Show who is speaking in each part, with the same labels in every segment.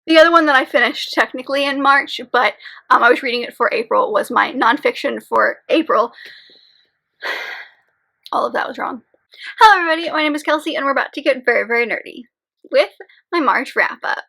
Speaker 1: The other one that I finished technically in March, but I was reading it for April, was my nonfiction for April. All of that was wrong. Hello everybody, my name is Kelsey and we're about to get very, very nerdy with my March wrap-up.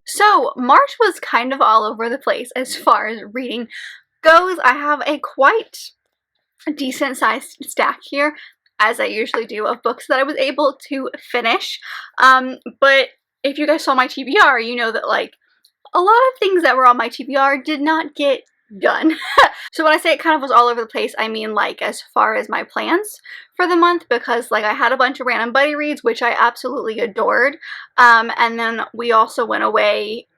Speaker 1: So, March was kind of all over the place as far as reading goes. I have a quite decent sized stack here, as I usually do, of books that I was able to finish. But if you guys saw my TBR, you know that like a lot of things that were on my TBR did not get done. So when I say it kind of was all over the place, I mean like as far as my plans for the month, because like I had a bunch of random buddy reads, which I absolutely adored, and then we also went away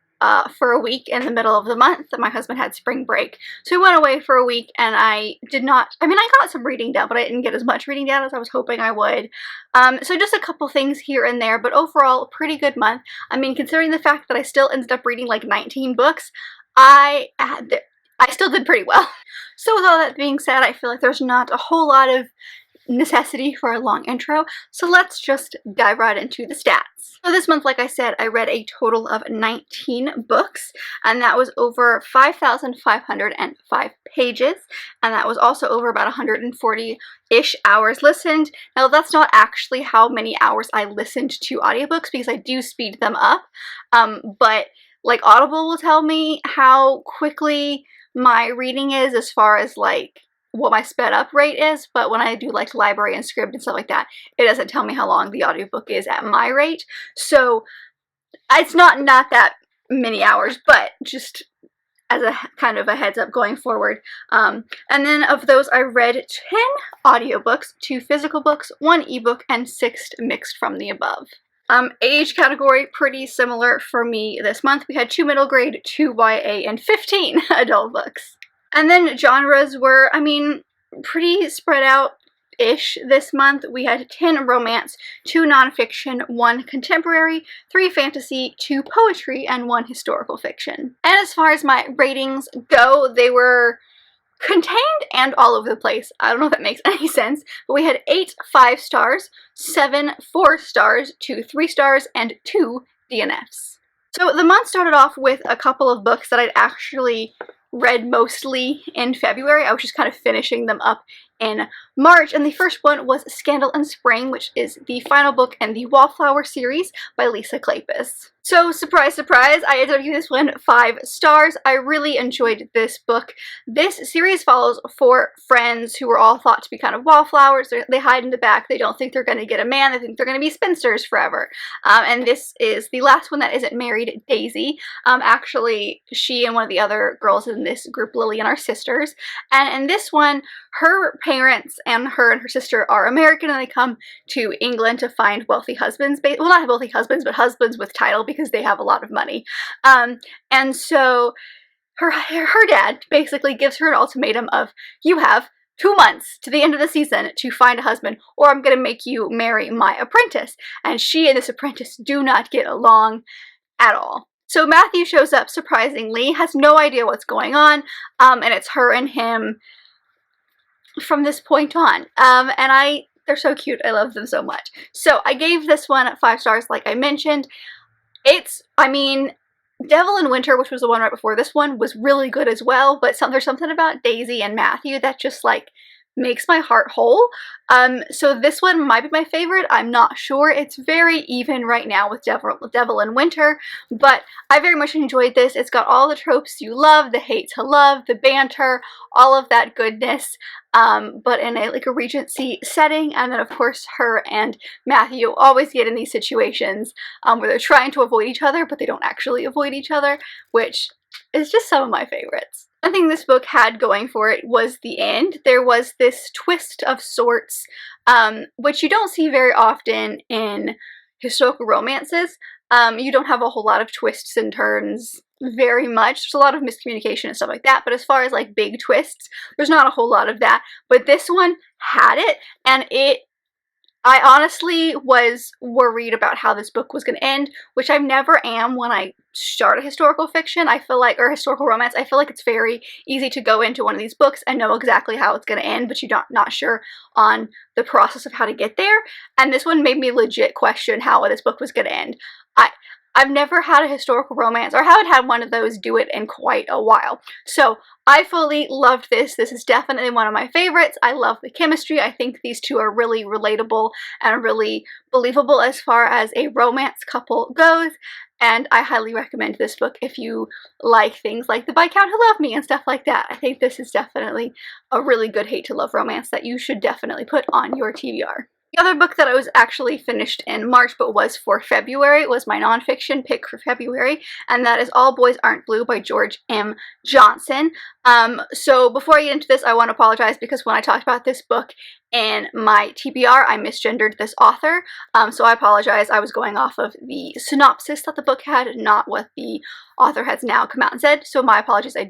Speaker 1: for a week in the middle of the month. My husband had spring break, so we went away for a week, and I got some reading done, but I didn't get as much reading done as I was hoping I would. So just a couple things here and there, but overall a pretty good month. I mean, considering the fact that I still ended up reading like 19 books, I still did pretty well. So with all that being said, I feel like there's not a whole lot of necessity for a long intro, so let's just dive right into the stats. So this month, like I said, I read a total of 19 books, and that was over 5,505 pages, and that was also over about 140-ish hours listened. Now that's not actually how many hours I listened to audiobooks, because I do speed them up, but like Audible will tell me how quickly my reading is as far as like what my sped up rate is, but when I do like library and Scribd and stuff like that, it doesn't tell me how long the audiobook is at my rate. So it's not that many hours, but just as a kind of a heads up going forward. And then of those, I read 10 audiobooks, 2 physical books, 1 ebook, and 6 mixed from the above. Age category, pretty similar for me this month. We had 2 middle grade, 2 YA, and 15 adult books. And then genres were, I mean, pretty spread out-ish this month. We had 10 romance, 2 nonfiction, 1 contemporary, 3 fantasy, 2 poetry, and 1 historical fiction. And as far as my ratings go, they were contained and all over the place. I don't know if that makes any sense, but we had 8 5 stars, 7 4 stars, 2 3 stars, and 2 DNFs. So the month started off with a couple of books that I'd actually read mostly in February. I was just kind of finishing them up in March, and the first one was Scandal in Spring, which is the final book in the Wallflower series by Lisa Kleypas. So, surprise, surprise, I ended up giving this one 5 stars. I really enjoyed this book. This series follows 4 friends who are all thought to be kind of wallflowers. They hide in the back. They don't think they're going to get a man. They think they're going to be spinsters forever. And this is the last one that isn't married, Daisy. Actually, she and one of the other girls in this group, Lillian, are sisters. And in this one, her parents and her sister are American, and they come to England to find wealthy husbands. Well, not wealthy husbands, but husbands with title, because they have a lot of money. And so her dad basically gives her an ultimatum of, you have 2 months to the end of the season to find a husband, or I'm going to make you marry my apprentice. And she and this apprentice do not get along at all. So Matthew shows up surprisingly, has no idea what's going on, and it's her and him from this point on. They're so cute. I love them so much. So I gave this one 5 stars, like I mentioned. I mean, Devil in Winter, which was the one right before this one, was really good as well, but there's something about Daisy and Matthew that just like makes my heart whole. So this one might be my favorite. I'm not sure. It's very even right now with Devil in Winter, but I very much enjoyed this. It's got all the tropes you love, the hate to love, the banter, all of that goodness, but in a Regency setting. And then of course her and Matthew always get in these situations where they're trying to avoid each other, but they don't actually avoid each other, which is just some of my favorites. One thing this book had going for it was the end. There was this twist of sorts, which you don't see very often in historical romances. You don't have a whole lot of twists and turns very much. There's a lot of miscommunication and stuff like that, but as far as like big twists, there's not a whole lot of that. But this one had it, and it I honestly was worried about how this book was going to end, which I never am when I start a historical fiction. I feel like, or historical romance, I feel like it's very easy to go into one of these books and know exactly how it's going to end, but you're not sure on the process of how to get there. And this one made me legit question how this book was going to end. I've never had a historical romance, or haven't had one of those do it in quite a while. So I fully loved this. This is definitely one of my favorites. I love the chemistry. I think these two are really relatable and really believable as far as a romance couple goes. And I highly recommend this book if you like things like the Viscount Who Loved Me and stuff like that. I think this is definitely a really good hate to love romance that you should definitely put on your TBR. The other book that I was actually finished in March but was for February was my nonfiction pick for February, and that is All Boys Aren't Blue by George M. Johnson. So before I get into this, I want to apologize because when I talked about this book in my TBR, I misgendered this author. So I apologize. I was going off of the synopsis that the book had, not what the author has now come out and said. So my apologies. I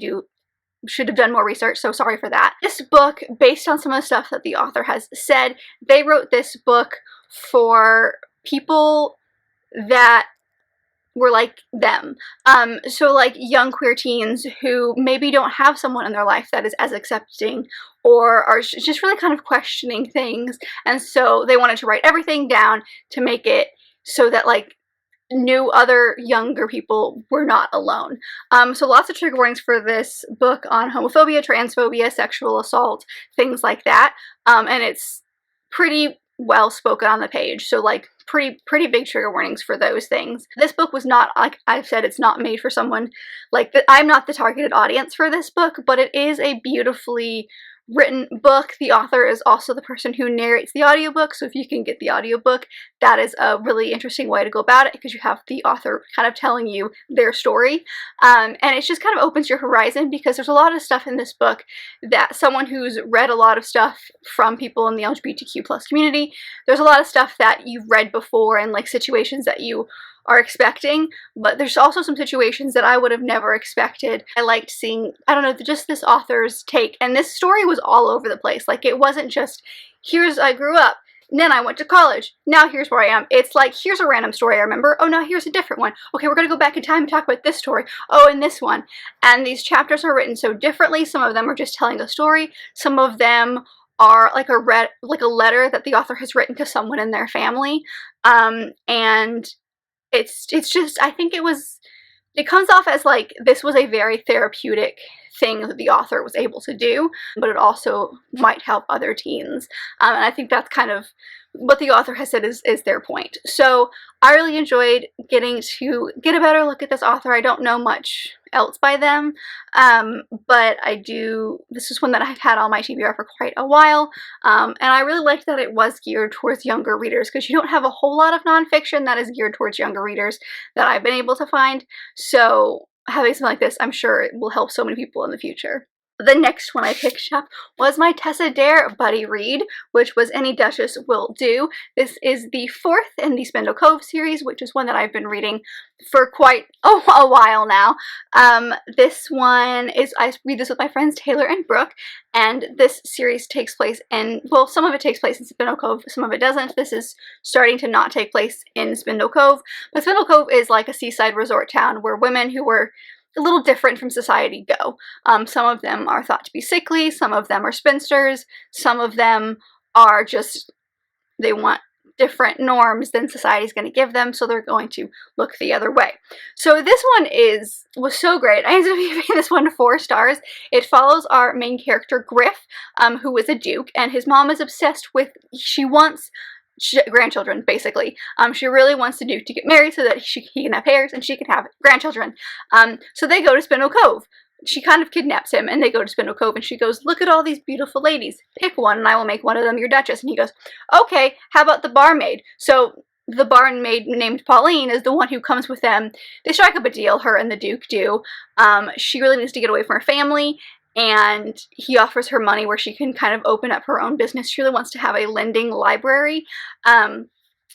Speaker 1: should have done more research, so sorry for that. This book, based on some of the stuff that the author has said, they wrote this book for people that were like them. So like young queer teens who maybe don't have someone in their life that is as accepting, or are just really kind of questioning things, and so they wanted to write everything down to make it so that like knew other younger people were not alone. So lots of trigger warnings for this book on homophobia, transphobia, sexual assault, things like that. And it's pretty well spoken on the page, so like pretty big trigger warnings for those things. This book was not, like I've said, it's not made for someone like that. I'm not the targeted audience for this book, but it is a beautifully written book. The author is also the person who narrates the audiobook, so if you can get the audiobook, that is a really interesting way to go about it because you have the author kind of telling you their story, and it just kind of opens your horizon because there's a lot of stuff in this book that someone who's read a lot of stuff from people in the LGBTQ+ community, there's a lot of stuff that you've read before and like situations that you are expecting, but there's also some situations that I would have never expected. I liked seeing, I don't know, just this author's take, and this story was all over the place. Like, it wasn't just, here's, I grew up, and then I went to college, now here's where I am. It's like, here's a random story I remember, oh, now here's a different one. Okay, we're gonna go back in time and talk about this story, oh, and this one. And these chapters are written so differently. Some of them are just telling a story, some of them are like a letter that the author has written to someone in their family, and it's just, I think it comes off as like this was a very therapeutic thing that the author was able to do, but it also might help other teens. And I think that's kind of what the author has said is their point. So I really enjoyed getting to get a better look at this author. I don't know much else by them, but this is one that I've had on my TBR for quite a while, and I really liked that it was geared towards younger readers because you don't have a whole lot of nonfiction that is geared towards younger readers that I've been able to find, so having something like this, I'm sure it will help so many people in the future. The next one I picked up was my Tessa Dare buddy read, which was Any Duchess Will Do. This is the fourth in the Spindle Cove series, which is one that I've been reading for quite a while now. This one is, I read this with my friends Taylor and Brooke, and this series takes place in, well, some of it takes place in Spindle Cove, some of it doesn't. This is starting to not take place in Spindle Cove, but Spindle Cove is like a seaside resort town where women who were a little different from society go. Some of them are thought to be sickly, some of them are spinsters, some of them are just, they want different norms than society's going to give them, so they're going to look the other way. So this one was so great. I ended up giving this one 4 stars. It follows our main character, Griff, who is a duke, and his mom is obsessed with, she wants grandchildren, basically. She really wants the duke to get married so that he can have heirs and she can have grandchildren. So they go to Spindle Cove. She kind of kidnaps him and they go to Spindle Cove and she goes, look at all these beautiful ladies. Pick one and I will make one of them your duchess. And he goes, okay, how about the barmaid? So the barmaid named Pauline is the one who comes with them. They strike up a deal, her and the duke do. She really needs to get away from her family, and he offers her money where she can kind of open up her own business. She really wants to have a lending library in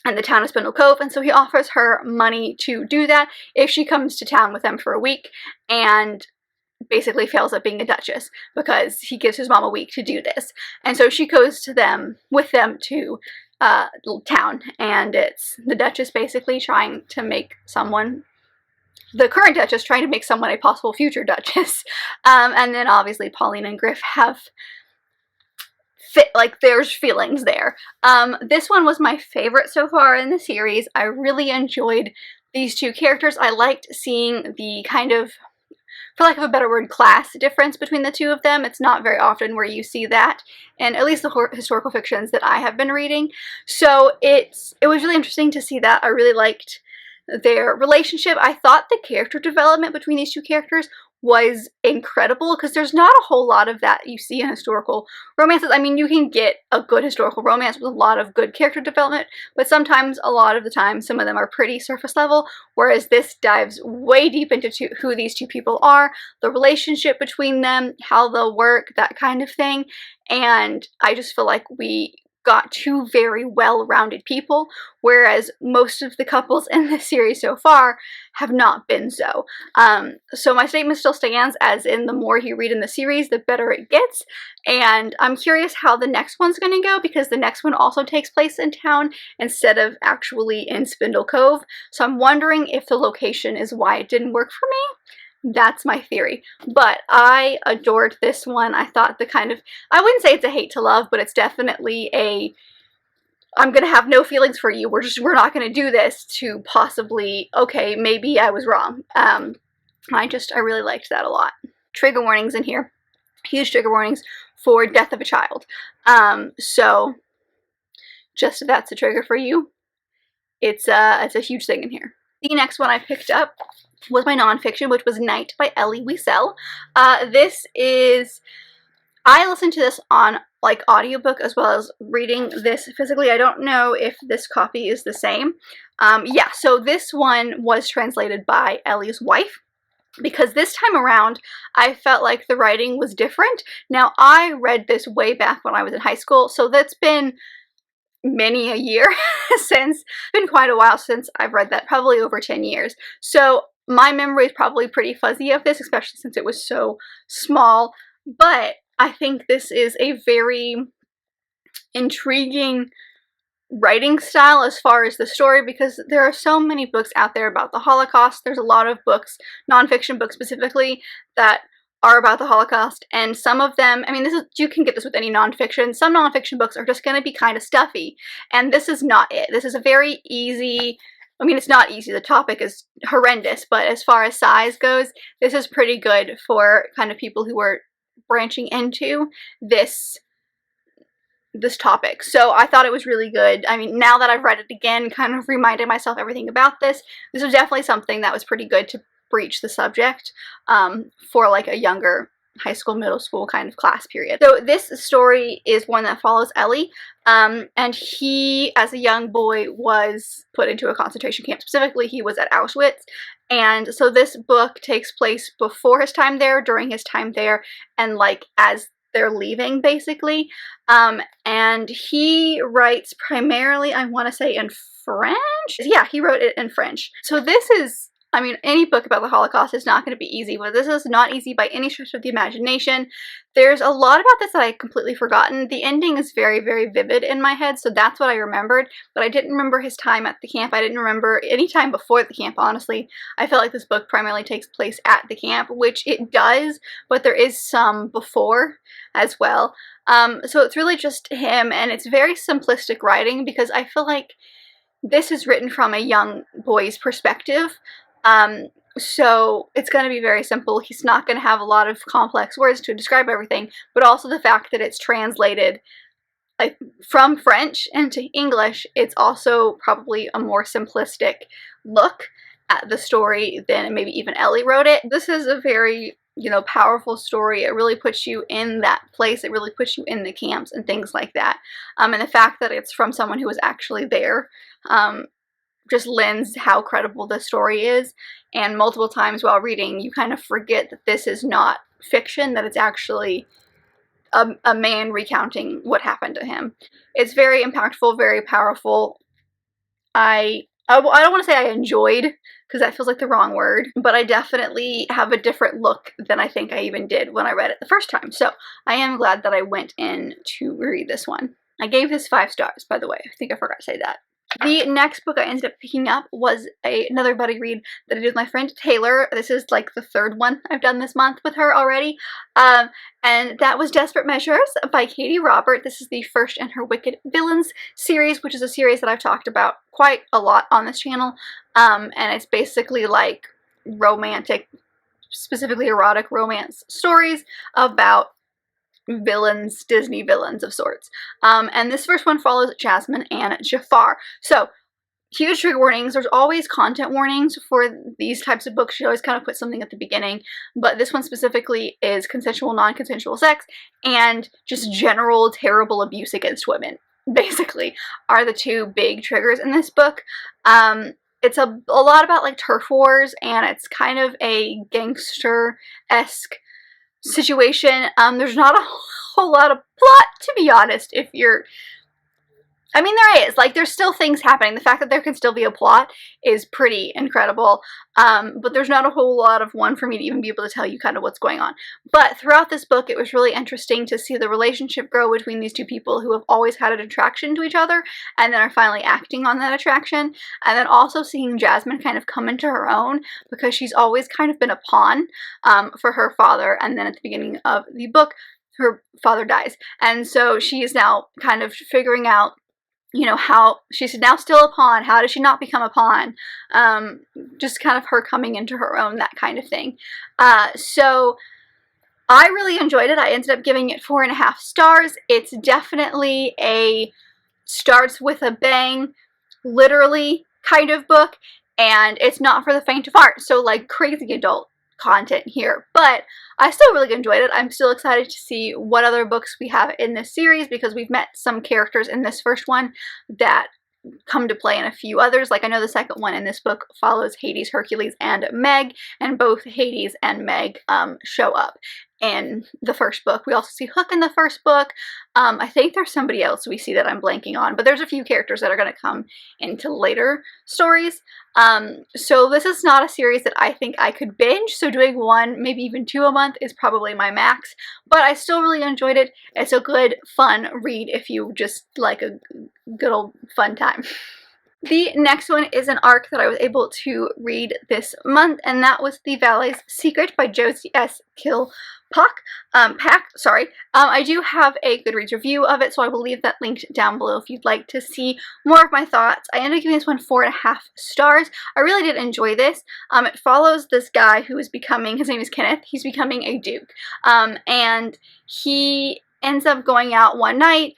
Speaker 1: the town of Spindle Cove, and so he offers her money to do that if she comes to town with them for a week and basically fails at being a duchess because he gives his mom a week to do this. And so she goes to them with them to town, and it's the Duchess basically trying to make someone, the current Duchess trying to make someone a possible future Duchess. And then obviously Pauline and Griff have there's feelings there. This one was my favorite so far in the series. I really enjoyed these two characters. I liked seeing the kind of, for lack of a better word, class difference between the two of them. It's not very often where you see that, and at least the historical fictions that I have been reading. So it was really interesting to see that. I really liked their relationship. I thought the character development between these two characters was incredible, because there's not a whole lot of that you see in historical romances. I mean, you can get a good historical romance with a lot of good character development, but sometimes, a lot of the time, some of them are pretty surface level, whereas this dives way deep into who these two people are, the relationship between them, how they'll work, that kind of thing. And I just feel like we got two very well-rounded people, whereas most of the couples in this series so far have not been so. So my statement still stands, as in the more you read in the series, the better it gets, and I'm curious how the next one's going to go, because the next one also takes place in town instead of actually in Spindle Cove, so I'm wondering if the location is why it didn't work for me. That's my theory. But I adored this one. I thought the kind of, I wouldn't say it's a hate to love, but it's definitely a, I'm gonna have no feelings for you, we're not gonna do this, to possibly, okay, maybe I was wrong. I really liked that a lot. Trigger warnings in here. Huge trigger warnings for death of a child. So just if that's a trigger for you, it's a huge thing in here. The next one I picked up was my nonfiction, which was Night by Elie Wiesel. This is, I listened to this on like audiobook as well as reading this physically. I don't know if this copy is the same. Yeah, so this one was translated by Ellie's wife, because this time around I felt like the writing was different. Now, I read this way back when I was in high school, so that's been many a year since, been quite a while since I've read that, probably over 10 years. So my memory is probably pretty fuzzy of this, especially since it was so small, but I think this is a very intriguing writing style as far as the story, because there are so many books out there about the Holocaust. There's a lot of books, nonfiction books specifically, that are about the Holocaust, and some of them, I mean, this is, you can get this with any nonfiction. Some nonfiction books are just going to be kind of stuffy, and this is not it. This is a very easy, I mean, it's not easy, the topic is horrendous, but as far as size goes, this is pretty good for kind of people who are branching into this topic. So I thought it was really good. I mean, now that I've read it again, kind of reminded myself everything about this, this was definitely something that was pretty good to breach the subject for like a younger high school, middle school kind of class period. So this story is one that follows Ellie, and he, as a young boy, was put into a concentration camp. Specifically, he was at Auschwitz, and so this book takes place before his time there, during his time there, and like as they're leaving, basically. And he writes primarily, I want to say, in French? Yeah, he wrote it in French. So this is, I mean, any book about the Holocaust is not going to be easy, but this is not easy by any stretch of the imagination. There's a lot about this that I had completely forgotten. The ending is very, very vivid in my head, so that's what I remembered, but I didn't remember his time at the camp. I didn't remember any time before the camp, honestly. I felt like this book primarily takes place at the camp, which it does, but there is some before as well. So it's really just him, and it's very simplistic writing, because I feel like this is written from a young boy's perspective. So it's going to be very simple. He's not going to have a lot of complex words to describe everything, but also the fact that it's translated like from French into English, it's also probably a more simplistic look at the story than maybe even Ellie wrote it. This is a very, you know, powerful story. It really puts you in that place. It really puts you in the camps and things like that. And the fact that it's from someone who was actually there, just lends how credible the story is. And multiple times while reading, you kind of forget that this is not fiction, that it's actually a man recounting what happened to him. It's very impactful, very powerful. I don't want to say I enjoyed, because that feels like the wrong word, but I definitely have a different look than I think I even did when I read it the first time. So I am glad that I went in to read this one. I gave this 5 stars, by the way. I think I forgot to say that. The next book I ended up picking up was another buddy read that I did with my friend Taylor. This is like the 3rd one I've done this month with her already. And that was Desperate Measures by Katie Robert. This is the first in her Wicked Villains series, which is a series that I've talked about quite a lot on this channel. And it's basically like romantic, specifically erotic romance stories about villains, Disney villains of sorts. And this first one follows Jasmine and Jafar. So, huge trigger warnings. There's always content warnings for these types of books. She always kind of put something at the beginning. But this one specifically is consensual, non-consensual sex, and just general terrible abuse against women, basically, are the 2 big triggers in this book. It's a lot about like turf wars, and it's kind of a gangster-esque situation. There's not a whole lot of plot, to be honest, if you're... I mean, there is. Like, there's still things happening. The fact that there can still be a plot is pretty incredible. But there's not a whole lot of one for me to even be able to tell you kind of what's going on. But throughout this book, it was really interesting to see the relationship grow between these 2 people who have always had an attraction to each other and then are finally acting on that attraction. And then also seeing Jasmine kind of come into her own, because she's always kind of been a pawn for her father. And then at the beginning of the book, her father dies. And so she is now kind of figuring out, you know, how she's now still a pawn. How does she not become a pawn? Just kind of her coming into her own, that kind of thing. So I really enjoyed it. I ended up giving it 4.5 stars. It's definitely a starts with a bang, literally kind of book, and it's not for the faint of heart. So like crazy adult content here, but I still really enjoyed it. I'm still excited to see what other books we have in this series, because we've met some characters in this first one that come to play in a few others. Like, I know the second one in this book follows Hades, Hercules, and Meg, and both Hades and Meg show up in the first book. We also see Hook in the first book. I think there's somebody else we see that I'm blanking on, but there's a few characters that are going to come into later stories. So this is not a series that I think I could binge, so doing 1, maybe even 2 a month is probably my max, but I still really enjoyed it. It's a good, fun read if you just like a good old fun time. The next one is an arc that I was able to read this month, and that was The Valet's Secret by Josie S. I do have a Goodreads review of it, so I will leave that linked down below if you'd like to see more of my thoughts. I ended up giving this one 4.5 stars. I really did enjoy this. It follows this guy who is becoming, his name is Kenneth, he's becoming a duke, and he ends up going out one night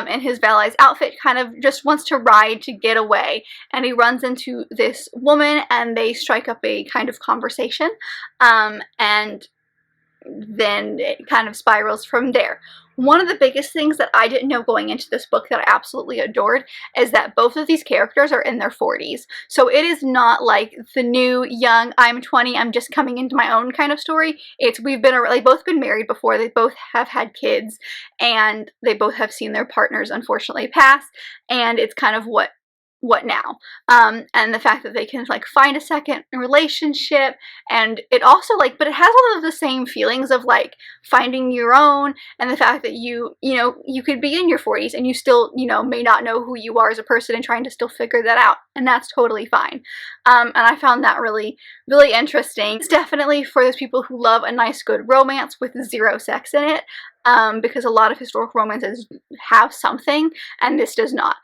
Speaker 1: in his valet's outfit, kind of just wants to ride to get away, and he runs into this woman and they strike up a kind of conversation, and then it kind of spirals from there. One of the biggest things that I didn't know going into this book that I absolutely adored is that both of these characters are in their 40s. So it is not like the new, young, I'm 20, I'm just coming into my own kind of story. It's, they've both been married before, they both have had kids, and they both have seen their partners unfortunately pass, and it's kind of what now? And the fact that they can like find a second relationship, and it also like, but it has all of the same feelings of like finding your own, and the fact that you could be in your 40s and you still, may not know who you are as a person and trying to still figure that out, and that's totally fine. And I found that really, really interesting. It's definitely for those people who love a nice, good romance with 0 sex in it. Because a lot of historical romances have something, and this does not.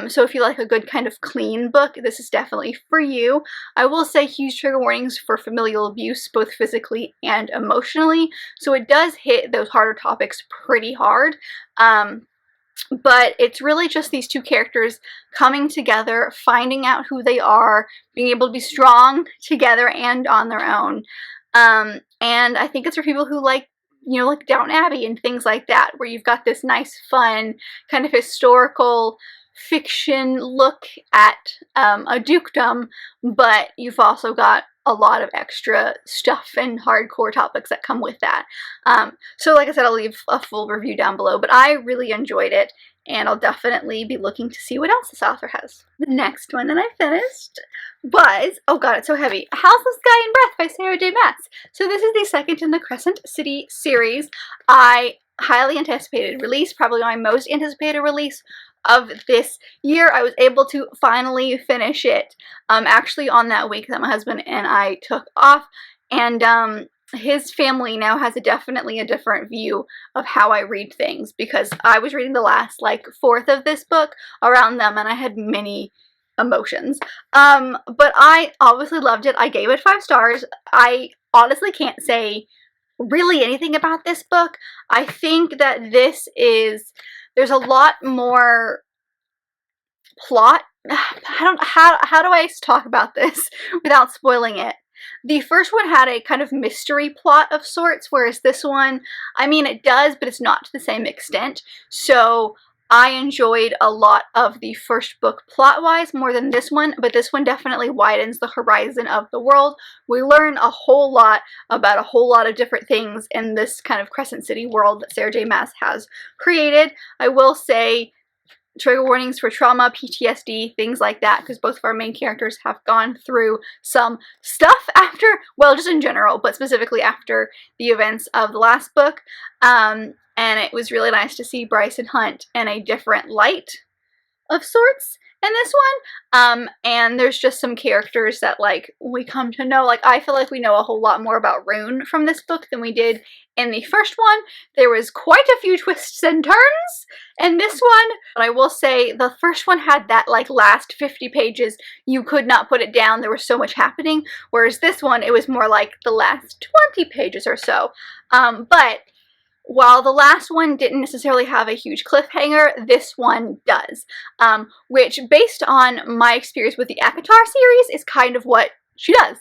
Speaker 1: So if you like a good kind of clean book, this is definitely for you. I will say huge trigger warnings for familial abuse, both physically and emotionally. So it does hit those harder topics pretty hard. But it's really just these 2 characters coming together, finding out who they are, being able to be strong together and on their own. And I think it's for people who like Downton Abbey and things like that, where you've got this nice, fun, kind of historical fiction look at a dukedom, but you've also got a lot of extra stuff and hardcore topics that come with that. So like I said, I'll leave a full review down below, but I really enjoyed it, and I'll definitely be looking to see what else this author has. The next one that I finished was, oh god, it's so heavy, How's the Sky in Breath by Sarah J. Maas. So this is the second in the Crescent City series. I highly anticipated release, probably my most anticipated release of this year. I was able to finally finish it actually on that week that my husband and I took off, and his family now has definitely a different view of how I read things, because I was reading the last like fourth of this book around them and I had many emotions. But I obviously loved it. I gave it 5 stars. I honestly can't say really anything about this book. I think that there's a lot more plot. How do I talk about this without spoiling it? The first one had a kind of mystery plot of sorts, whereas this one, I mean, it does, but it's not to the same extent. So I enjoyed a lot of the first book plot-wise more than this one, but this one definitely widens the horizon of the world. We learn a whole lot about a whole lot of different things in this kind of Crescent City world that Sarah J. Maas has created. I will say, trigger warnings for trauma, PTSD, things like that, because both of our main characters have gone through some stuff after, well, just in general, but specifically after the events of the last book. And it was really nice to see Bryce and Hunt in a different light of sorts in this one. And there's just some characters that like we come to know. Like, I feel like we know a whole lot more about Rune from this book than we did in the first one. There was quite a few twists and turns in this one, but I will say the first one had that like last 50 pages, you could not put it down. There was so much happening, whereas this one, it was more like the last 20 pages or so. But while the last one didn't necessarily have a huge cliffhanger, this one does, which, based on my experience with the Akatar series, is kind of what she does.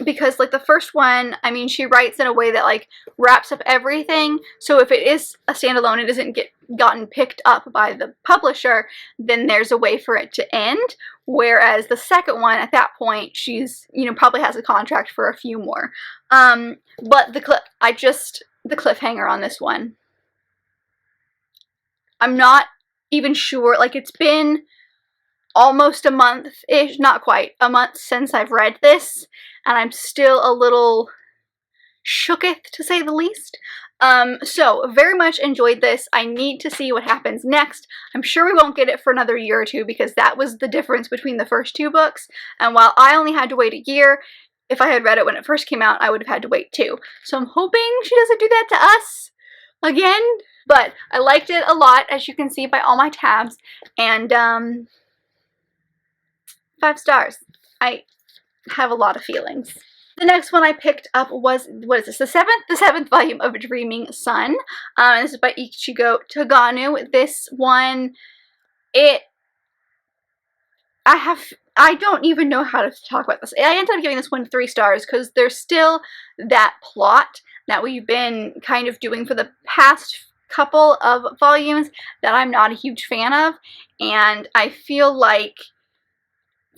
Speaker 1: Because like the first one, I mean, she writes in a way that like wraps up everything, so if it is a standalone, it doesn't get gotten picked up by the publisher, then there's a way for it to end. Whereas the second one, at that point, she's, you know, probably has a contract for a few more. But the cliffhanger on this one, I'm not even sure. Like, it's been almost a month-ish, not quite a month, since I've read this, and I'm still a little shooketh, to say the least. So very much enjoyed this. I need to see what happens next. I'm sure we won't get it for another year or two, because that was the difference between the first 2 books, and while I only had to wait a year, if I had read it when it first came out, I would have had to wait 2. So I'm hoping she doesn't do that to us again. But I liked it a lot, as you can see by all my tabs. And 5 stars. I have a lot of feelings. The next one I picked up was, what is this, the seventh volume of Dreaming Sun. This is by Ichigo Taganu. This one, I don't even know how to talk about this. I ended up giving this one 3 stars because there's still that plot that we've been kind of doing for the past couple of volumes that I'm not a huge fan of, and I feel like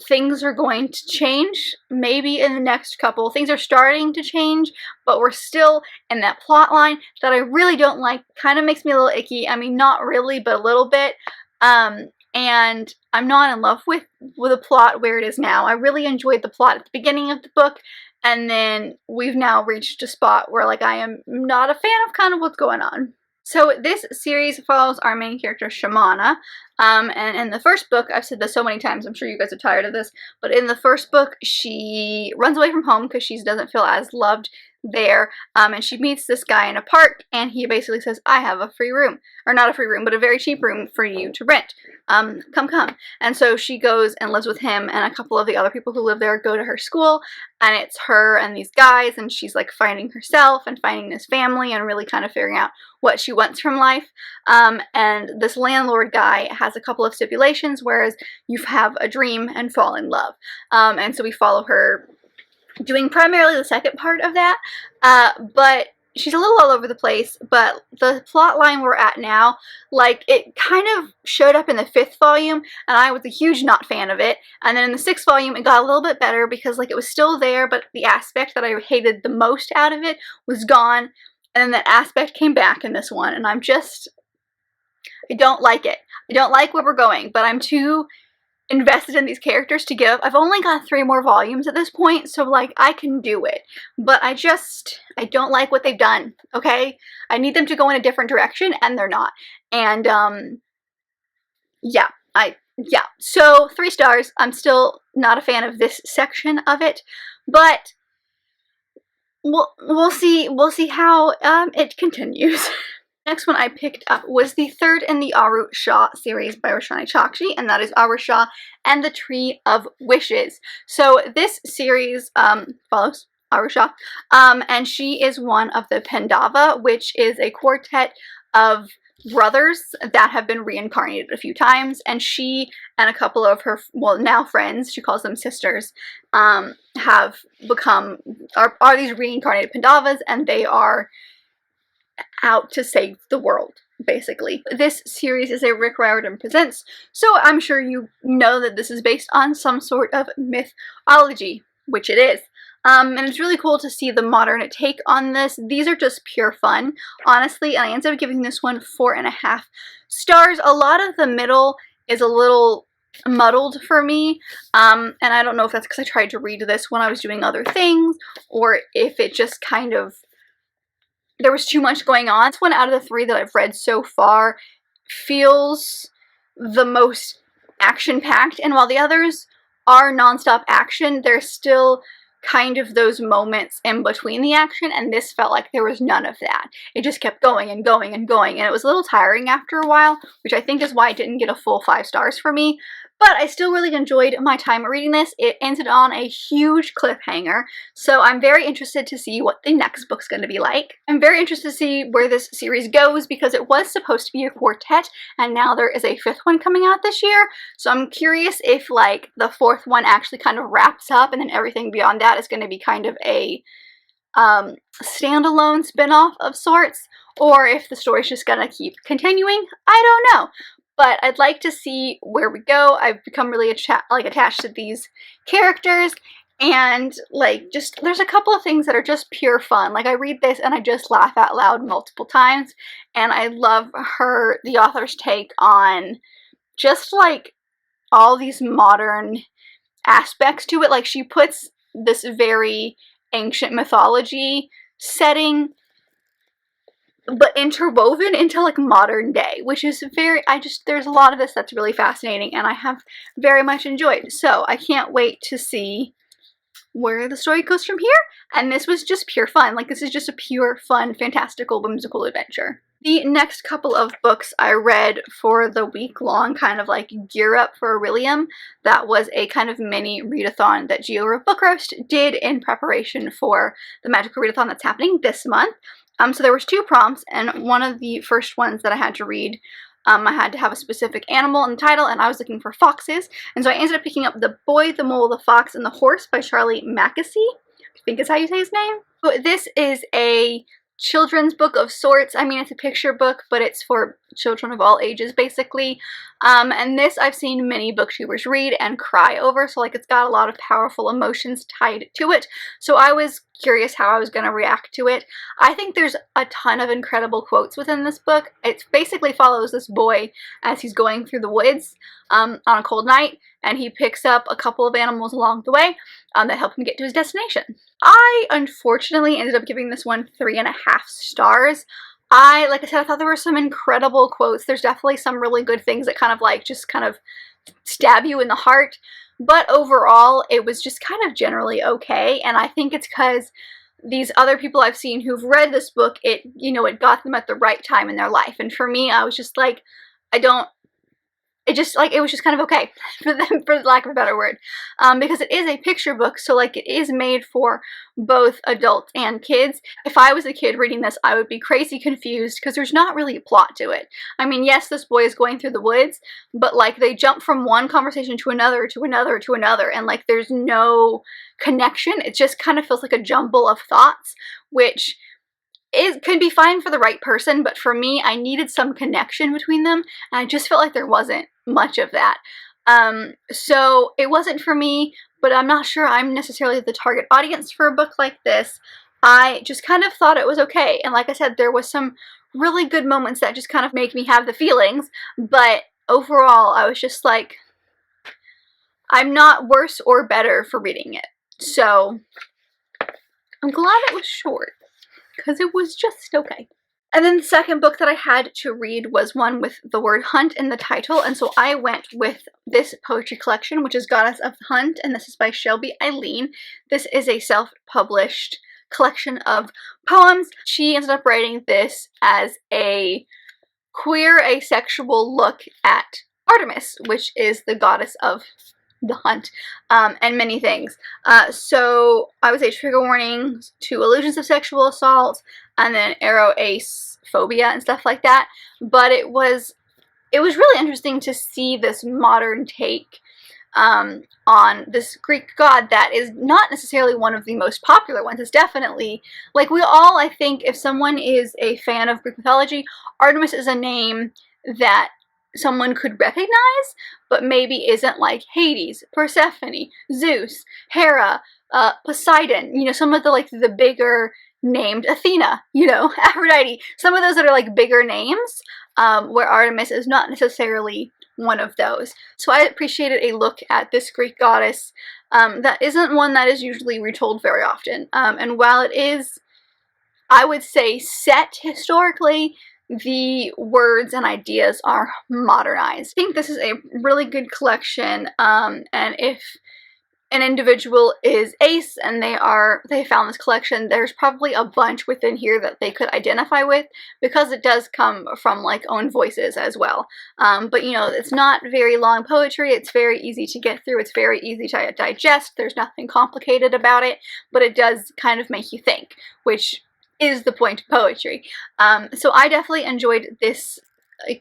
Speaker 1: things are going to change maybe in the next couple. Things are starting to change, but we're still in that plot line that I really don't like. Kind of makes me a little icky. I mean, not really, but a little bit. And I'm not in love with the plot where it is now. I really enjoyed the plot at the beginning of the book, and then we've now reached a spot where like I am not a fan of kind of what's going on. So this series follows our main character, Shamana, and in the first book, I've said this so many times, I'm sure you guys are tired of this, but in the first book, she runs away from home because she doesn't feel as loved there, and she meets this guy in a park, and he basically says, I have a free room, or not a free room, but a very cheap room for you to rent. Come. And so she goes and lives with him, and a couple of the other people who live there go to her school, and it's her and these guys, and she's like finding herself and finding this family and really kind of figuring out what she wants from life. And this landlord guy has a couple of stipulations, whereas you have a dream and fall in love. And so we follow her doing primarily the second part of that, but she's a little all over the place. But the plot line we're at now, like, it kind of showed up in the 5th volume, and I was a huge not fan of it, and then in the 6th volume it got a little bit better because like it was still there, but the aspect that I hated the most out of it was gone, and then that aspect came back in this one, and I don't like it. I don't like where we're going, but I'm too invested in these characters to give. I've only got 3 more volumes at this point, so like I can do it. But I don't like what they've done, okay? I need them to go in a different direction, and they're not. And yeah, so 3 stars. I'm still not a fan of this section of it, but we'll see how it continues. Next one I picked up was the 3rd in the Aru Shah series by Roshani Chakshi, and that is Aru Shah and the Tree of Wishes. So this series follows Aru Shah, and she is one of the Pandava, which is a quartet of brothers that have been reincarnated a few times, and she and a couple of her, well, now friends, she calls them sisters, have become, are these reincarnated Pandavas, and they are out to save the world, basically. This series is a Rick Riordan Presents, so I'm sure you know that this is based on some sort of mythology, which it is. And it's really cool to see the modern take on this. These are just pure fun, honestly, and I ended up giving this one 4.5 stars. A lot of the middle is a little muddled for me, and I don't know if that's because I tried to read this when I was doing other things, or if it just kind of, there was too much going on. This one out of the 3 that I've read so far feels the most action-packed, and while the others are non-stop action, there's still kind of those moments in between the action, and this felt like there was none of that. It just kept going and going and going, and it was a little tiring after a while, which I think is why it didn't get a full 5 stars for me. But I still really enjoyed my time reading this. It ended on a huge cliffhanger, so I'm very interested to see what the next book's going to be like. I'm very interested to see where this series goes, because it was supposed to be a quartet, and now there is a 5th one coming out this year, so I'm curious if, like, the 4th one actually kind of wraps up, and then everything beyond that is going to be kind of a standalone spin-off of sorts, or if the story's just going to keep continuing. I don't know. But I'd like to see where we go. I've become really attached to these characters, and like, just, there's a couple of things that are just pure fun. Like, I read this and I just laugh out loud multiple times, and I love the author's take on just like all these modern aspects to it. Like, she puts this very ancient mythology setting but interwoven into like modern day, which is there's a lot of this that's really fascinating, and I have very much enjoyed. So I can't wait to see where the story goes from here. And this was just pure fun. Like, this is just a pure fun, fantastical, whimsical adventure. The next couple of books I read for the week-long kind of like gear up for William, that was a kind of mini readathon that Geo Book Roast did in preparation for the magical readathon that's happening this month. So there was 2 prompts, and one of the first ones that I had to read, I had to have a specific animal in the title, and I was looking for foxes, and so I ended up picking up The Boy, the Mole, the Fox, and the Horse by Charlie Mackesy, I think is how you say his name. So this is a children's book of sorts. I mean, it's a picture book, but it's for children of all ages, basically. And this I've seen many booktubers read and cry over, so like, it's got a lot of powerful emotions tied to it. So I was curious how I was going to react to it. I think there's a ton of incredible quotes within this book. It basically follows this boy as he's going through the woods on a cold night, and he picks up a couple of animals along the way that help him get to his destination. I unfortunately ended up giving this one 3.5 stars. Like I said, I thought there were some incredible quotes. There's definitely some really good things that kind of like just kind of stab you in the heart. But overall, it was just kind of generally okay, and I think it's because these other people I've seen who've read this book, it got them at the right time in their life. And for me, I was just like, it was just kind of okay, for them, for lack of a better word, because it is a picture book, so like, it is made for both adults and kids. If I was a kid reading this, I would be crazy confused, because there's not really a plot to it. I mean, yes, this boy is going through the woods, but like, they jump from one conversation to another, to another, to another, and like, there's no connection. It just kind of feels like a jumble of thoughts, which could be fine for the right person, but for me, I needed some connection between them, and I just felt like there wasn't much of that. So it wasn't for me, but I'm not sure I'm necessarily the target audience for a book like this. I just kind of thought it was okay, and like I said, there was some really good moments that just kind of make me have the feelings, but overall, I was just like, I'm not worse or better for reading it. So I'm glad it was short, because it was just okay. And then the second book that I had to read was one with the word hunt in the title, and so I went with this poetry collection, which is Goddess of the Hunt, and this is by Shelby Eileen. This is a self-published collection of poems. She ended up writing this as a queer asexual look at Artemis, which is the goddess of the hunt, and many things. So I would say trigger warnings to allusions of sexual assault, and then aro ace phobia and stuff like that. But it was really interesting to see this modern take on this Greek god that is not necessarily one of the most popular ones. It's definitely, like, we all, I think, if someone is a fan of Greek mythology, Artemis is a name that someone could recognize, but maybe isn't like Hades, Persephone, Zeus, Hera, Poseidon, you know, some of the, like, the bigger named, Athena, you know, Aphrodite, some of those that are like bigger names, where Artemis is not necessarily one of those. So I appreciated a look at this Greek goddess that isn't one that is usually retold very often. And while it is, I would say, set historically, the words and ideas are modernized. I think this is a really good collection, and if an individual is ace and they found this collection, there's probably a bunch within here that they could identify with, because it does come from like own voices as well. But you know, it's not very long poetry, it's very easy to get through, it's very easy to digest, there's nothing complicated about it, but it does kind of make you think, which is the point of poetry. So I definitely enjoyed this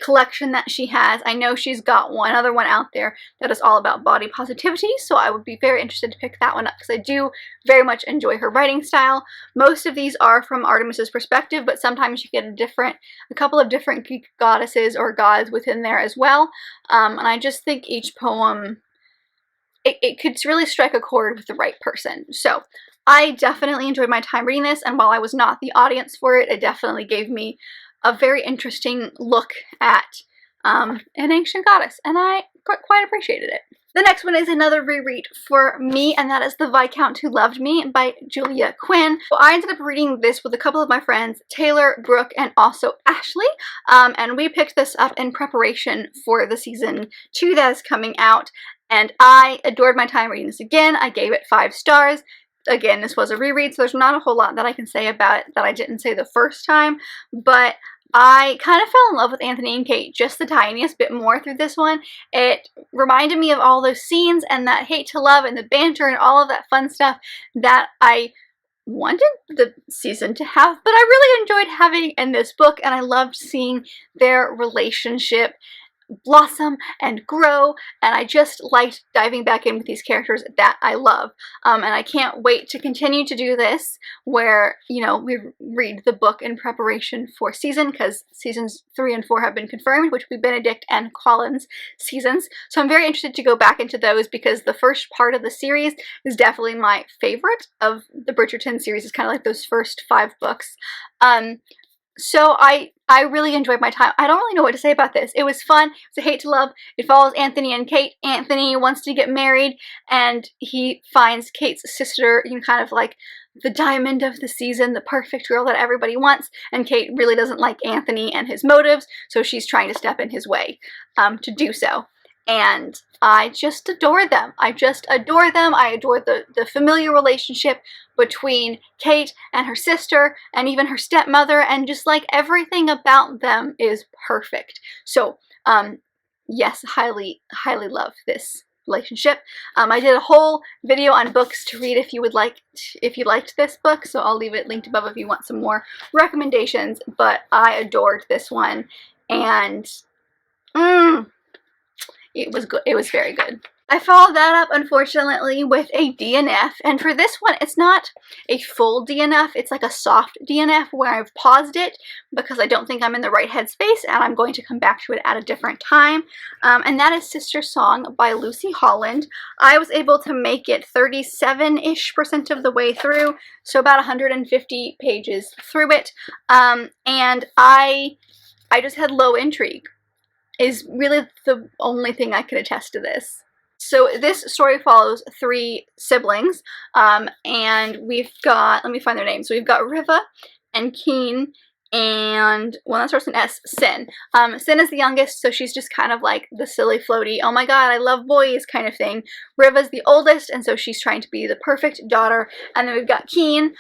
Speaker 1: collection that she has. I know she's got one other one out there that is all about body positivity, so I would be very interested to pick that one up, because I do very much enjoy her writing style. Most of these are from Artemis's perspective, but sometimes you get a couple of different Greek goddesses or gods within there as well. And I just think each poem, it could really strike a chord with the right person. So I definitely enjoyed my time reading this, and while I was not the audience for it, it definitely gave me a very interesting look at an ancient goddess, and I quite appreciated it. The next one is another reread for me, and that is The Viscount Who Loved Me by Julia Quinn. So I ended up reading this with a couple of my friends, Taylor, Brooke, and also Ashley, and we picked this up in preparation for the season 2 that is coming out, and I adored my time reading this again. I gave it 5 stars. Again, this was a reread, so there's not a whole lot that I can say about it that I didn't say the first time, but I kind of fell in love with Anthony and Kate just the tiniest bit more through this one. It reminded me of all those scenes and that hate to love and the banter and all of that fun stuff that I wanted the season to have, but I really enjoyed having in this book, and I loved seeing their relationship blossom and grow, and I just liked diving back in with these characters that I love. And I can't wait to continue to do this, where, you know, we read the book in preparation for season, because seasons 3 and 4 have been confirmed, which will be Benedict and Colin's seasons. So I'm very interested to go back into those, because the first part of the series is definitely my favorite of the Bridgerton series. It's kind of like those first 5 books. So I really enjoyed my time. I don't really know what to say about this. It was fun. It's a hate to love. It follows Anthony and Kate. Anthony wants to get married, and he finds Kate's sister, you know, kind of like the diamond of the season, the perfect girl that everybody wants, and Kate really doesn't like Anthony and his motives, so she's trying to step in his way to do so. And I just adore them. I just adore them. I adore the familiar relationship between Kate and her sister and even her stepmother, and just like everything about them is perfect. So yes, highly love this relationship. I did a whole video on books to read if you liked this book, so I'll leave it linked above if you want some more recommendations, but I adored this one, and it was good. It was very good. I followed that up, unfortunately, with a DNF, and for this one, it's not a full DNF, it's like a soft DNF where I've paused it because I don't think I'm in the right headspace, and I'm going to come back to it at a different time, and that is Sistersong by Lucy Holland. I was able to make it 37-ish% of the way through, so about 150 pages through it, and I just had low intrigue, is really the only thing I could attest to this. So this story follows 3 siblings, and we've got, let me find their names. So we've got Riva and Keen and one that starts with an S, Sin. Sin is the youngest, so she's just kind of like the silly floaty, oh my god, I love boys kind of thing. Riva's the oldest, and so she's trying to be the perfect daughter. And then we've got Keen,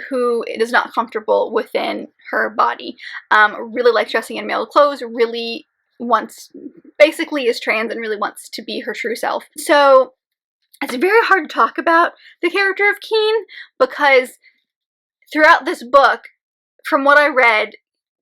Speaker 1: who is not comfortable within her body, really likes dressing in male clothes, really wants, basically is trans and really wants to be her true self. So it's very hard to talk about the character of Keen, because throughout this book, from what I read,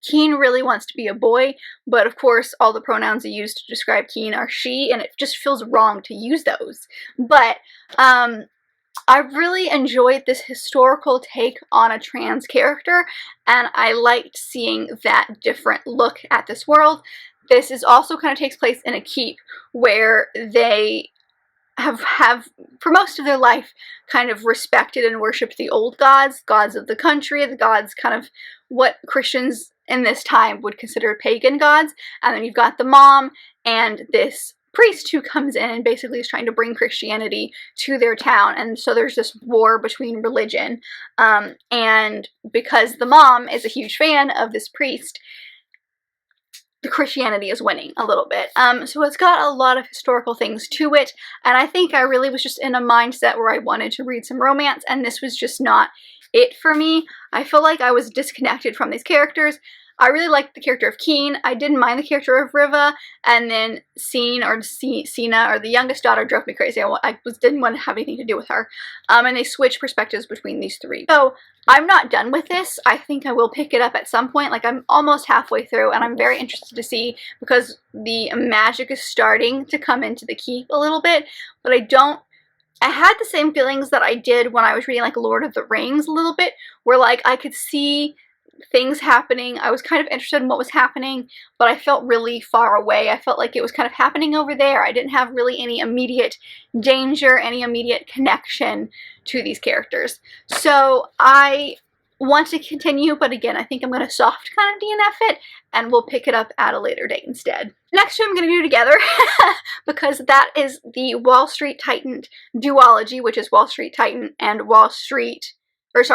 Speaker 1: Keen really wants to be a boy, but of course all the pronouns he used to describe Keen are she, and it just feels wrong to use those. But I really enjoyed this historical take on a trans character, and I liked seeing that different look at this world. This is also kind of takes place in a keep where they have for most of their life kind of respected and worshipped the old gods, gods of the country, the gods kind of what Christians in this time would consider pagan gods. And then you've got the mom and this priest who comes in and basically is trying to bring Christianity to their town. And so there's this war between religion. And because the mom is a huge fan of this priest, the Christianity is winning a little bit. So it's got a lot of historical things to it, and I think I really was just in a mindset where I wanted to read some romance, and this was just not it for me. I feel like I was disconnected from these characters. I really liked the character of Keen. I didn't mind the character of Riva, and then Sina, or the youngest daughter, drove me crazy. I didn't want to have anything to do with her. And they switched perspectives between these 3. So I'm not done with this. I think I will pick it up at some point. Like, I'm almost halfway through, and I'm very interested to see, because the magic is starting to come into the keep a little bit, but I had the same feelings that I did when I was reading like Lord of the Rings a little bit, where like I could see things happening. I was kind of interested in what was happening, but I felt really far away. I felt like it was kind of happening over there. I didn't have really any immediate danger, any immediate connection to these characters. So I want to continue, but again, I think I'm going to soft kind of DNF it, and we'll pick it up at a later date instead. Next two I'm going to do together, because that is the Wall Street Titan duology, which is Wall Street Titan and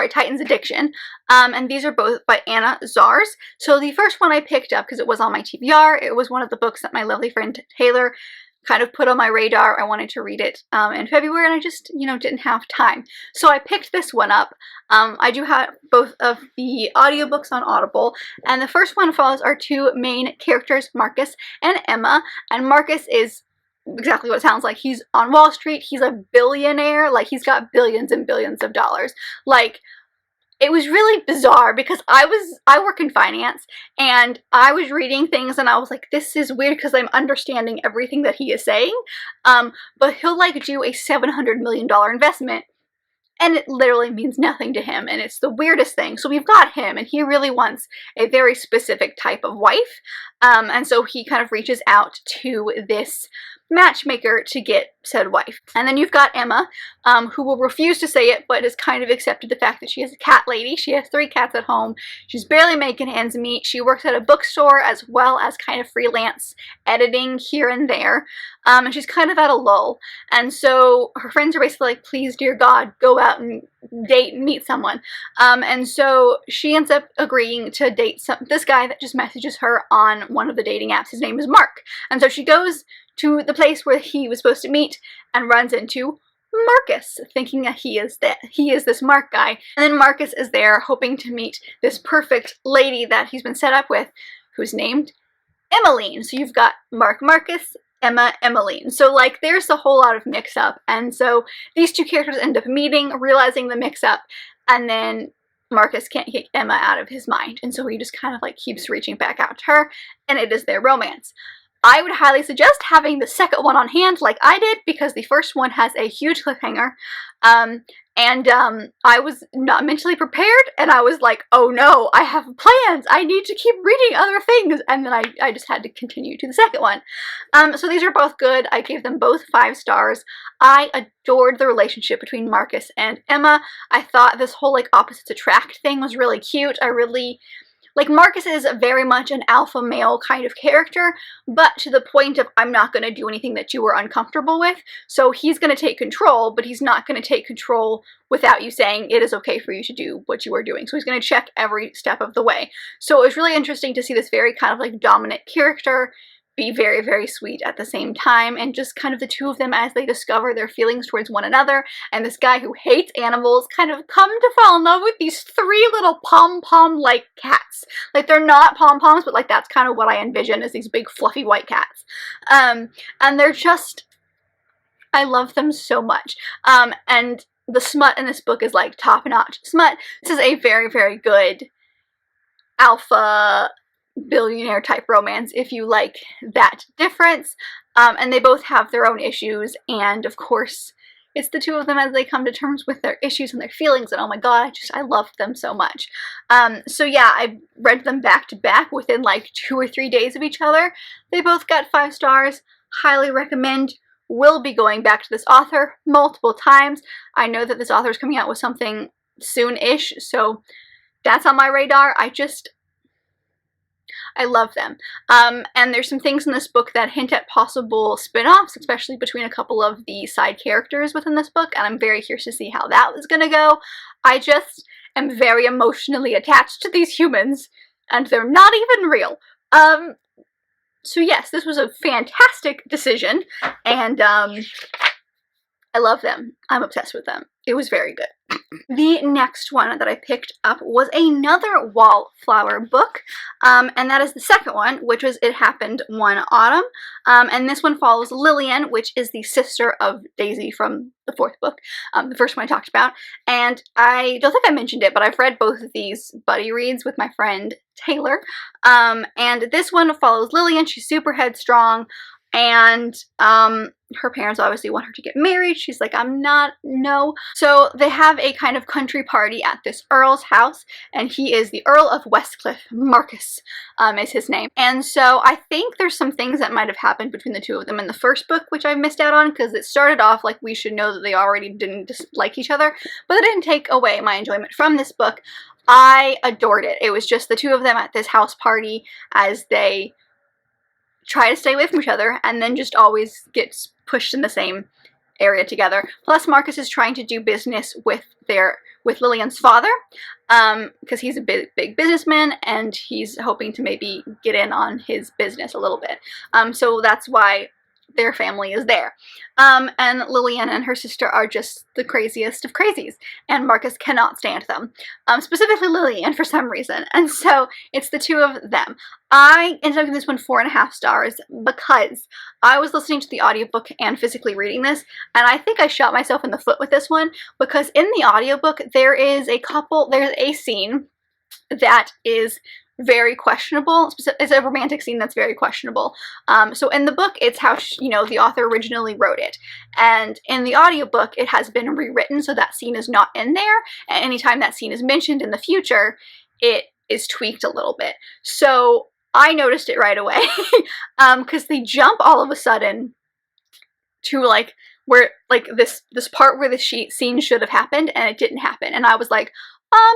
Speaker 1: Titan's Addiction, and these are both by Anna Zars. So the first one I picked up because it was on my TBR. It was one of the books that my lovely friend Taylor kind of put on my radar. I wanted to read it in February, and I just, didn't have time. So I picked this one up. I do have both of the audiobooks on Audible, and the first one follows our 2 main characters, Marcus and Emma, and Marcus is exactly what it sounds like. He's on Wall Street. He's a billionaire. Like, he's got billions and billions of dollars. Like, it was really bizarre because I work in finance, and I was reading things and I was like, this is weird because I'm understanding everything that he is saying. But he'll like do a $700 million investment, and it literally means nothing to him, and it's the weirdest thing. So we've got him, and he really wants a very specific type of wife, and so he kind of reaches out to this matchmaker to get said wife. And then you've got Emma, who will refuse to say it, but has kind of accepted the fact that she is a cat lady. She has 3 cats at home. She's barely making ends meet. She works at a bookstore as well as kind of freelance editing here and there. And she's kind of at a lull. And so her friends are basically like, please, dear God, go out and date and meet someone. And so she ends up agreeing to date this guy that just messages her on one of the dating apps. His name is Mark. And so she goes to the place where he was supposed to meet and runs into Marcus, thinking that he is this Mark guy. And then Marcus is there hoping to meet this perfect lady that he's been set up with, who's named Emmeline. So you've got Marcus, Emma, Emmeline. So like there's a whole lot of mix-up. And so these 2 characters end up meeting, realizing the mix-up, and then Marcus can't get Emma out of his mind. And so he just kind of like keeps reaching back out to her, and it is their romance. I would highly suggest having the second one on hand like I did, because the first one has a huge cliffhanger, and I was not mentally prepared, and I was like, oh no, I have plans, I need to keep reading other things, and then I just had to continue to the second one. So these are both good. I gave them both 5 stars. I adored the relationship between Marcus and Emma. I thought this whole like opposites attract thing was really cute. I really like, Marcus is very much an alpha male kind of character, but to the point of, I'm not going to do anything that you are uncomfortable with. So he's going to take control, but he's not going to take control without you saying it is okay for you to do what you are doing. So he's going to check every step of the way. So it was really interesting to see this very kind of like dominant character be very, very sweet at the same time, and just kind of the two of them as they discover their feelings towards one another, and this guy who hates animals kind of come to fall in love with these three little pom-pom-like cats. Like, they're not pom-poms, but like that's kind of what I envision as these big fluffy white cats. And they're just, I love them so much. And the smut in this book is like top-notch smut. This is a very, very good alpha billionaire type romance if you like that difference. And they both have their own issues, and of course it's the two of them as they come to terms with their issues and their feelings, and oh my god, I loved them so much. So yeah, I read them back to back within like 2 or 3 days of each other. They both got 5 stars. Highly recommend. Will be going back to this author multiple times. I know that this author is coming out with something soon-ish, so that's on my radar. I love them. And there's some things in this book that hint at possible spin-offs, especially between a couple of the side characters within this book, and I'm very curious to see how that was gonna go. I just am very emotionally attached to these humans, and they're not even real. So yes, this was a fantastic decision, and I love them. I'm obsessed with them. It was very good. The next one that I picked up was another Wallflower book, and that is the second one, which was It Happened One Autumn, and this one follows Lillian, which is the sister of Daisy from the 4th book, the first one I talked about, and I don't think I mentioned it, but I've read both of these buddy reads with my friend Taylor, and this one follows Lillian. She's super headstrong, and her parents obviously want her to get married. She's like, I'm not, no. So they have a kind of country party at this Earl's house, and he is the Earl of Westcliff. Marcus is his name. And so I think there's some things that might have happened between the two of them in the first book, which I missed out on, because it started off like we should know that they already didn't like each other, but it didn't take away my enjoyment from this book. I adored it. It was just the two of them at this house party as they try to stay away from each other, and then just always gets pushed in the same area together. Plus, Marcus is trying to do business with Lillian's father, because he's a big businessman, and he's hoping to maybe get in on his business a little bit. So that's why their family is there. And Lillian and her sister are just the craziest of crazies, and Marcus cannot stand them. Specifically Lillian for some reason, and so it's the two of them. I ended up giving this one 4.5 stars because I was listening to the audiobook and physically reading this, and I think I shot myself in the foot with this one, because in the audiobook there's a scene that is very questionable. It's a romantic scene that's very questionable. So in the book, it's how the author originally wrote it, and in the audiobook it has been rewritten so that scene is not in there, and anytime that scene is mentioned in the future, it is tweaked a little bit. So I noticed it right away, because they jump all of a sudden to like where like this part where the scene should have happened, and it didn't happen, and I was like,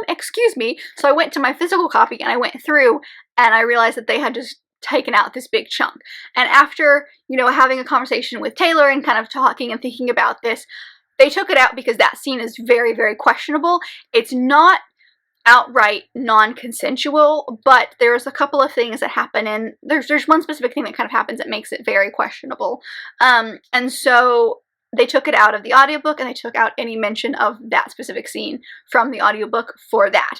Speaker 1: excuse me. So I went to my physical copy and I went through, and I realized that they had just taken out this big chunk. And after, having a conversation with Taylor and kind of talking and thinking about this, they took it out because that scene is very, very questionable. It's not outright non-consensual, but there's a couple of things that happen, and there's one specific thing that kind of happens that makes it very questionable. And so they took it out of the audiobook, and they took out any mention of that specific scene from the audiobook for that.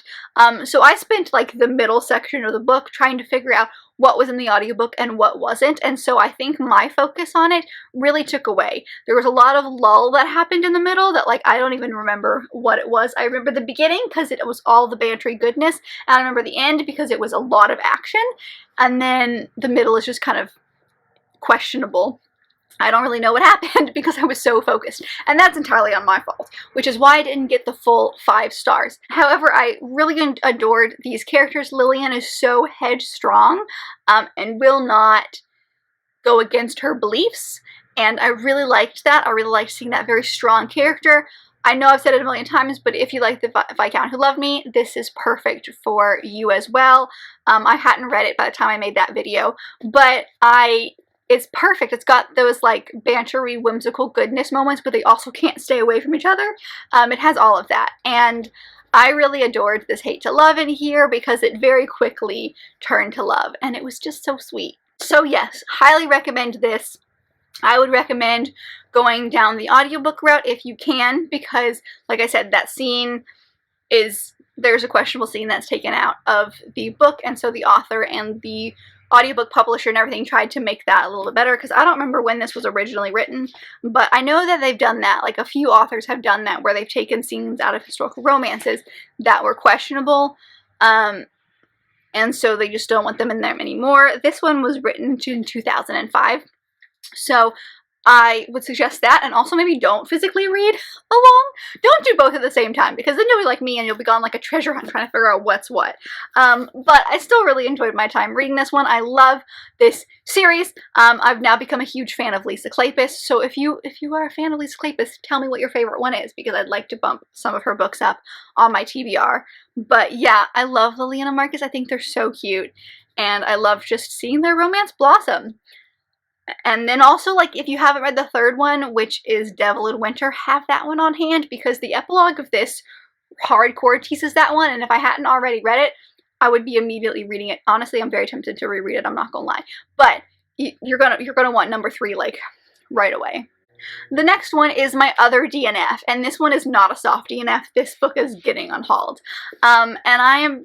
Speaker 1: So I spent like the middle section of the book trying to figure out what was in the audiobook and what wasn't, and so I think my focus on it really took away. There was a lot of lull that happened in the middle that like I don't even remember what it was. I remember the beginning because it was all the bantery goodness, and I remember the end because it was a lot of action, and then the middle is just kind of questionable. I don't really know what happened because I was so focused, and that's entirely on my fault, which is why I didn't get the full 5 stars. However, I really adored these characters. Lillian is so headstrong and will not go against her beliefs, and I really liked that. I really liked seeing that very strong character. I know I've said it a million times, but if you like the Viscount Who Loved Me, this is perfect for you as well. I hadn't read it by the time I made that video, but it's perfect. It's got those like bantery, whimsical goodness moments, but they also can't stay away from each other. It has all of that, and I really adored this hate to love in here because it very quickly turned to love, and it was just so sweet. So yes, highly recommend this. I would recommend going down the audiobook route if you can, because like I said, that scene there's a questionable scene that's taken out of the book, and so the author and the audiobook publisher and everything tried to make that a little bit better, because I don't remember when this was originally written, but I know that they've done that. Like, a few authors have done that, where they've taken scenes out of historical romances that were questionable, and so they just don't want them in there anymore. This one was written in 2005, so I would suggest that, and also maybe don't physically read along. Don't do both at the same time, because then you'll be like me and you'll be on like a treasure hunt trying to figure out what's what. But I still really enjoyed my time reading this one. I love this series. I've now become a huge fan of Lisa Kleypas, so if you are a fan of Lisa Kleypas, tell me what your favorite one is, because I'd like to bump some of her books up on my TBR. But yeah, I love Lily and Marcus. I think they're so cute, and I love just seeing their romance blossom. And then also, like, if you haven't read the third one, which is Devil in Winter, have that one on hand, because the epilogue of this hardcore teases that one, and if I hadn't already read it, I would be immediately reading it. Honestly, I'm very tempted to reread it, I'm not gonna lie. But you're gonna want number 3, like, right away. The next one is my other DNF, and this one is not a soft DNF. This book is getting unhauled. And I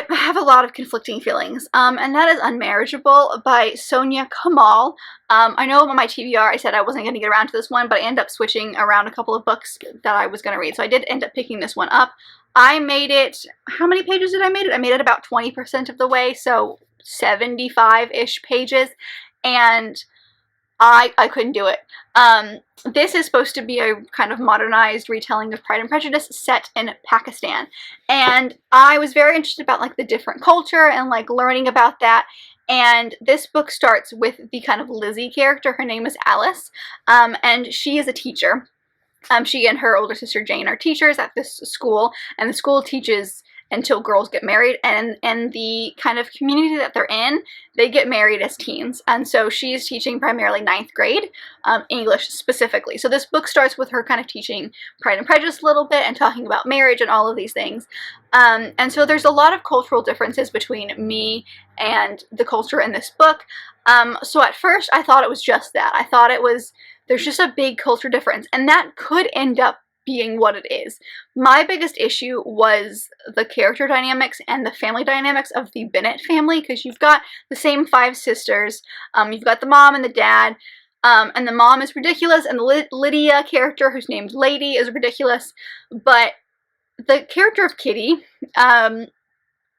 Speaker 1: have a lot of conflicting feelings, and that is Unmarriagable by Sonia Kamal. I know on my TBR I said I wasn't going to get around to this one, but I ended up switching around a couple of books that I was going to read, so I did end up picking this one up. I made it, how many pages did I make it? I made it about 20% of the way, so 75-ish pages, and I couldn't do it. This is supposed to be a kind of modernized retelling of Pride and Prejudice set in Pakistan, and I was very interested about like the different culture and like learning about that. And this book starts with the kind of Lizzie character. Her name is Alice, and she is a teacher. She and her older sister Jane are teachers at this school, and the school teaches until girls get married, and the kind of community that they're in, they get married as teens. And so she's teaching primarily 9th grade, English specifically. So this book starts with her kind of teaching Pride and Prejudice a little bit and talking about marriage and all of these things. And so there's a lot of cultural differences between me and the culture in this book. So at first I thought it was just that. I thought it was, there's just a big culture difference, and that could end up being what it is. My biggest issue was the character dynamics and the family dynamics of the Bennet family, because you've got the same 5 sisters, you've got the mom and the dad, and the mom is ridiculous, and the Lydia character, who's named Lady, is ridiculous, but the character of Kitty,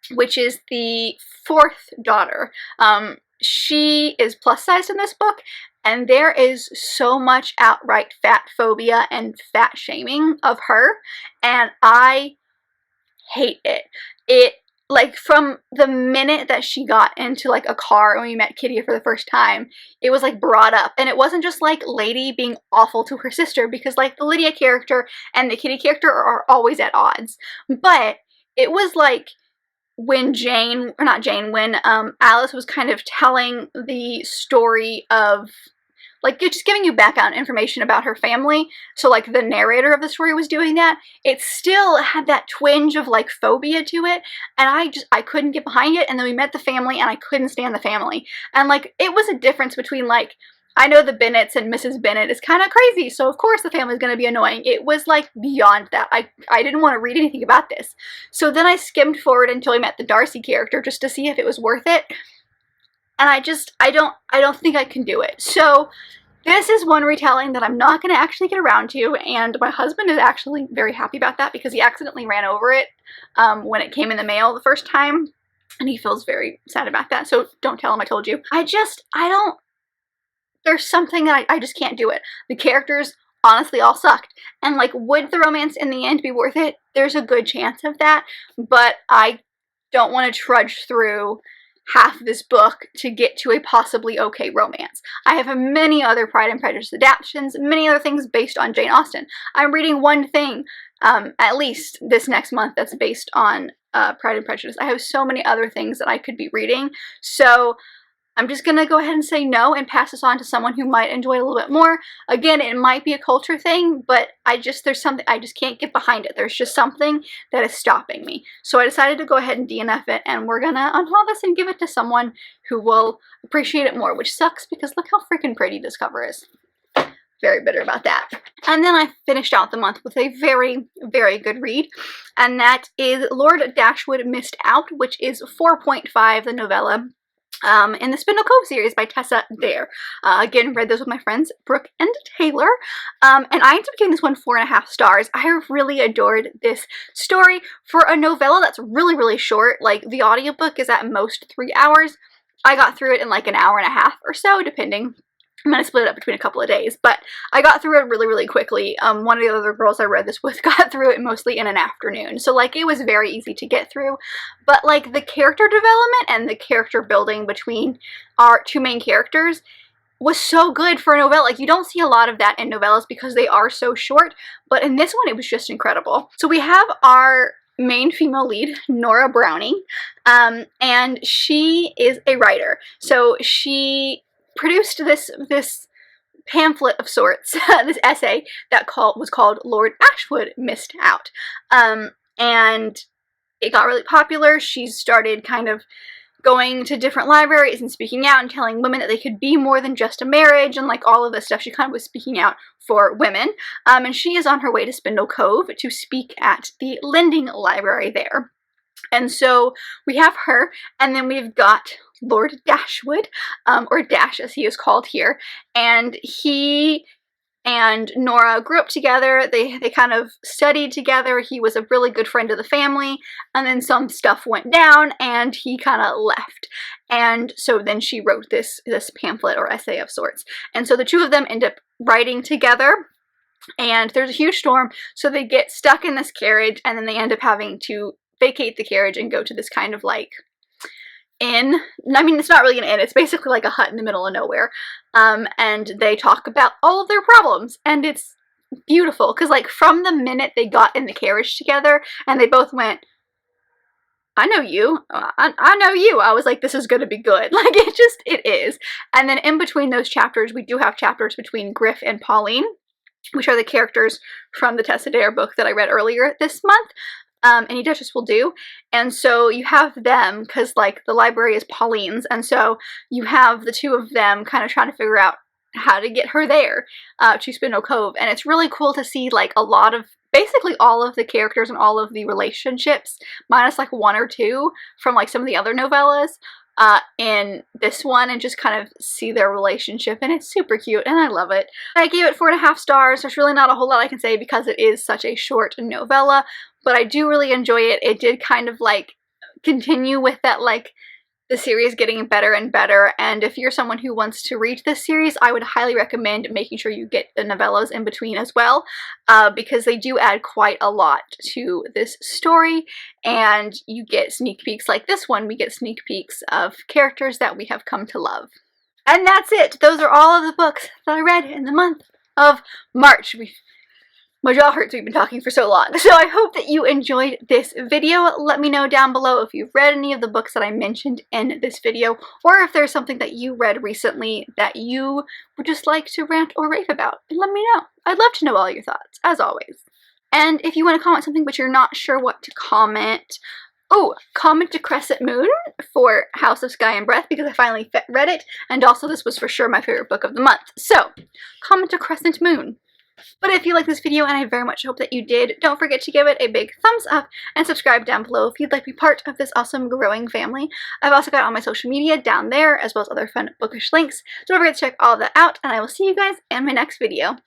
Speaker 1: which is the 4th daughter, she is plus sized in this book, and there is so much outright fat phobia and fat shaming of her, and I hate it. Like, from the minute that she got into, like, a car when we met Kitty for the first time, it was, like, brought up. And it wasn't just, like, Lady being awful to her sister, because, like, the Lydia character and the Kitty character are always at odds. But it was, like, when when Alice was kind of telling the story of, like, just giving you background information about her family, so, like, the narrator of the story was doing that, it still had that twinge of, like, phobia to it, and I couldn't get behind it. And then we met the family, and I couldn't stand the family. And, like, it was a difference between, like, I know the Bennets and Mrs. Bennet is kind of crazy, so of course the family's going to be annoying. It was, like, beyond that. I didn't want to read anything about this. So then I skimmed forward until I met the Darcy character, just to see if it was worth it. And I don't think I can do it. So this is one retelling that I'm not going to actually get around to, and my husband is actually very happy about that, because he accidentally ran over it when it came in the mail the first time, and he feels very sad about that, so don't tell him I told you. There's something that I just can't do it. The characters honestly all sucked, and, like, would the romance in the end be worth it? There's a good chance of that, but I don't want to trudge through half this book to get to a possibly okay romance. I have many other Pride and Prejudice adaptations, many other things based on Jane Austen. I'm reading one thing at least this next month that's based on Pride and Prejudice. I have so many other things that I could be reading, so I'm just gonna go ahead and say no and pass this on to someone who might enjoy it a little bit more. Again, it might be a culture thing, but there's something, I just can't get behind it. There's just something that is stopping me. So I decided to go ahead and DNF it, and we're gonna unhaul this and give it to someone who will appreciate it more, which sucks because look how freaking pretty this cover is. Very bitter about that. And then I finished out the month with a very, very good read, and that is Lord Dashwood Missed Out, which is 4.5, the novella, in the Spindle Cove series by Tessa Dare. Again, read those with my friends Brooke and Taylor, and I ended up giving this one 4.5 stars. I really adored this story. For a novella that's really, really short, like the audiobook is at most 3 hours, I got through it in like an hour and a half or so, depending. I'm going to split it up between a couple of days, but I got through it really, really quickly. One of the other girls I read this with got through it mostly in an afternoon, so like it was very easy to get through. But like the character development and the character building between our two main characters was so good for a novella. Like you don't see a lot of that in novellas because they are so short, but in this one it was just incredible. So we have our main female lead, Nora Browning, and she is a writer. So she produced this pamphlet of sorts, this essay that was called Lord Dashwood Missed Out, and it got really popular. She started kind of going to different libraries and speaking out and telling women that they could be more than just a marriage and like all of this stuff. She kind of was speaking out for women, and she is on her way to Spindle Cove to speak at the lending library there. And so we have her, and then we've got Lord Dashwood, or Dash as he is called here, and he and Nora grew up together. They kind of studied together. He was a really good friend of the family, and then some stuff went down and he kind of left. And so then she wrote this pamphlet or essay of sorts. And so the two of them end up writing together, and there's a huge storm, so they get stuck in this carriage, and then they end up having to vacate the carriage and go to this kind of like inn. I mean, it's not really an inn, it's basically like a hut in the middle of nowhere, and they talk about all of their problems, and it's beautiful because like from the minute they got in the carriage together and they both went, I know you, I know you, I was like, this is gonna be good. Like it is. And then in between those chapters we do have chapters between Griff and Pauline, which are the characters from the Tessa Dare book that I read earlier this month. Any Duchess Will Do. And so you have them, because like the library is Pauline's, and so you have the two of them kind of trying to figure out how to get her there to Spindle Cove. And it's really cool to see like a lot of, basically all of the characters and all of the relationships, minus like one or two from like some of the other novellas, in this one, and just kind of see their relationship, and it's super cute and I love it. I gave it 4.5 stars. There's really not a whole lot I can say because it is such a short novella, but I do really enjoy it. It did kind of like continue with that, like the series getting better and better, and if you're someone who wants to read this series, I would highly recommend making sure you get the novellas in between as well, because they do add quite a lot to this story, and you get sneak peeks like this one. We get sneak peeks of characters that we have come to love. And that's it. Those are all of the books that I read in the month of March. My jaw hurts, we've been talking for so long. So I hope that you enjoyed this video. Let me know down below if you've read any of the books that I mentioned in this video, or if there's something that you read recently that you would just like to rant or rave about. Let me know. I'd love to know all your thoughts, as always. And if you want to comment something but you're not sure what to comment, comment to Crescent Moon for House of Sky and Breath, because I finally read it, and also this was for sure my favorite book of the month. So, comment to Crescent Moon. But if you like this video, and I very much hope that you did, don't forget to give it a big thumbs up and subscribe down below if you'd like to be part of this awesome growing family. I've also got all my social media down there, as well as other fun bookish links, so don't forget to check all of that out, and I will see you guys in my next video.